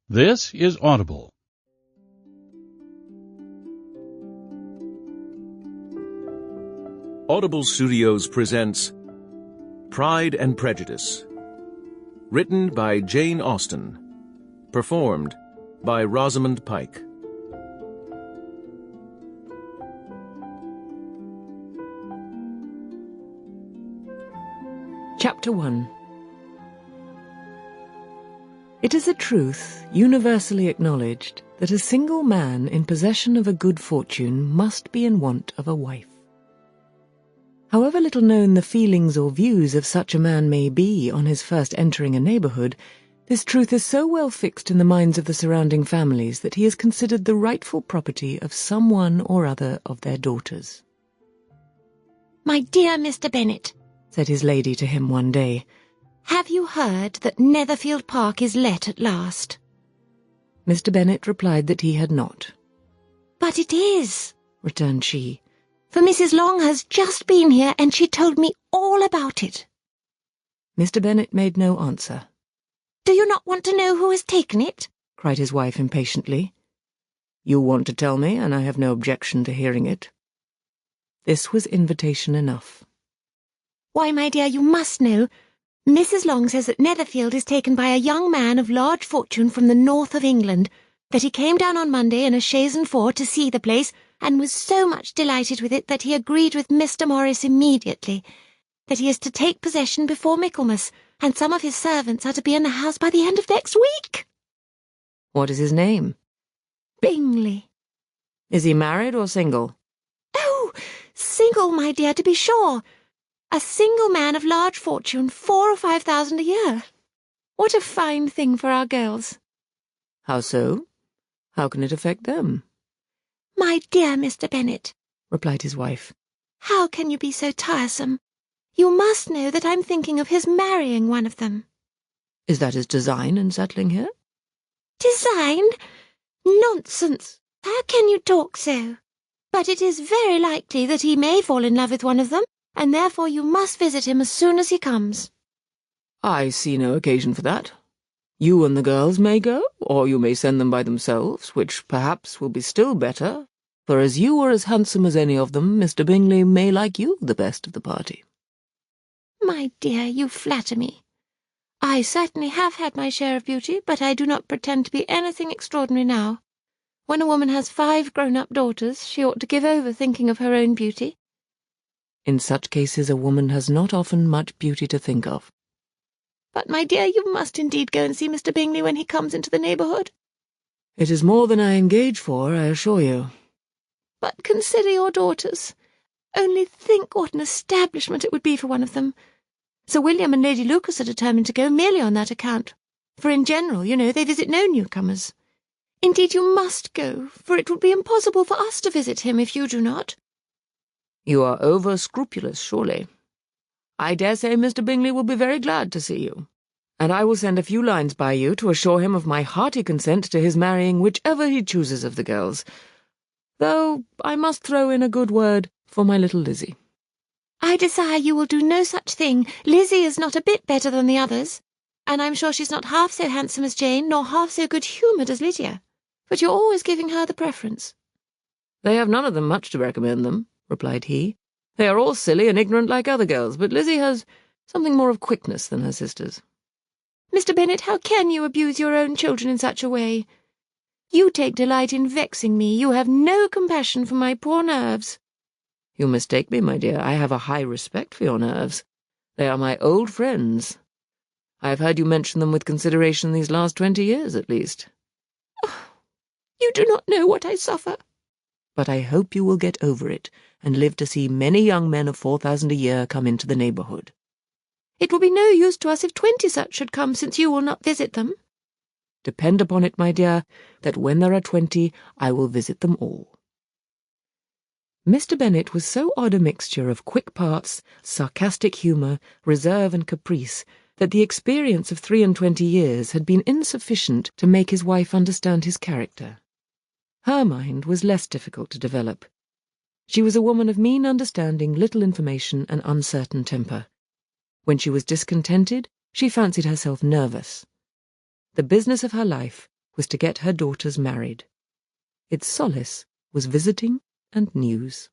This is Audible. Audible Studios presents Pride and Prejudice. Written by Jane Austen. Performed by Rosamund Pike. Chapter 1. It is a truth universally acknowledged that a single man in possession of a good fortune must be in want of a wife. However little known the feelings or views of such a man may be on his first entering a neighbourhood, this truth is so well fixed in the minds of the surrounding families that he is considered the rightful property of some one or other of their daughters. "My dear Mr. Bennet," said his lady to him one day, "have you heard that Netherfield Park is let at last?" Mr. Bennet replied that he had not. "But it is," returned she, "for Mrs. Long has just been here and she told me all about it." Mr. Bennet made no answer. "Do you not want to know who has taken it?" cried his wife impatiently. "You want to tell me, and I have no objection to hearing it." This was invitation enough. "Why, my dear, you must know. Mrs. Long says that Netherfield is taken by a young man of large fortune from the north of England, that he came down on Monday in a chaise and four to see the place, and was so much delighted with it that he agreed with Mr. Morris immediately, that he is to take possession before Michaelmas, and some of his servants are to be in the house by the end of next week." "What is his name?" "Bingley." "Is he married or single?" "Oh, single, my dear, to be sure. A single man of large fortune, 4,000 or 5,000 a year. What a fine thing for our girls." "How so? How can it affect them?" "My dear Mr. Bennet," replied his wife, "how can you be so tiresome? You must know that I'm thinking of his marrying one of them." "Is that his design in settling here?" "Design? Nonsense! How can you talk so? But it is very likely that he may fall in love with one of them, and therefore you must visit him as soon as he comes." "I see no occasion for that. You and the girls may go, or you may send them by themselves, which perhaps will be still better, for as you are as handsome as any of them, Mr. Bingley may like you the best of the party." "My dear, you flatter me. I certainly have had my share of beauty, but I do not pretend to be anything extraordinary now. When a woman has 5 grown-up daughters, she ought to give over thinking of her own beauty." "In such cases a woman has not often much beauty to think of." "But, my dear, you must indeed go and see Mr. Bingley when he comes into the neighbourhood." "It is more than I engage for, I assure you." "But consider your daughters. Only think what an establishment it would be for one of them. Sir William and Lady Lucas are determined to go merely on that account, for in general, you know, they visit no newcomers. Indeed, you must go, for it would be impossible for us to visit him if you do not." "You are over-scrupulous, surely. I dare say Mr. Bingley will be very glad to see you, and I will send a few lines by you to assure him of my hearty consent to his marrying whichever he chooses of the girls, though I must throw in a good word for my little Lizzie." "I desire you will do no such thing. Lizzie is not a bit better than the others, and I'm sure she's not half so handsome as Jane, nor half so good-humoured as Lydia, but you're always giving her the preference." "They have none of them much to recommend them," replied he. "They are all silly and ignorant like other girls, but Lizzie has something more of quickness than her sisters." "Mr. Bennet, how can you abuse your own children in such a way? You take delight in vexing me. You have no compassion for my poor nerves." "You mistake me, my dear. I have a high respect for your nerves. They are my old friends. I have heard you mention them with consideration these last 20 years, at least." "Oh, you do not know what I suffer." "But I hope you will get over it, and live to see many young men of 4,000 a year come into the neighbourhood." "It will be no use to us if 20 such should come, since you will not visit them." "Depend upon it, my dear, that when there are 20, I will visit them all." Mr. Bennet was so odd a mixture of quick parts, sarcastic humour, reserve and caprice, that the experience of 23 years had been insufficient to make his wife understand his character. Her mind was less difficult to develop. She was a woman of mean understanding, little information, and uncertain temper. When she was discontented, she fancied herself nervous. The business of her life was to get her daughters married. Its solace was visiting and news.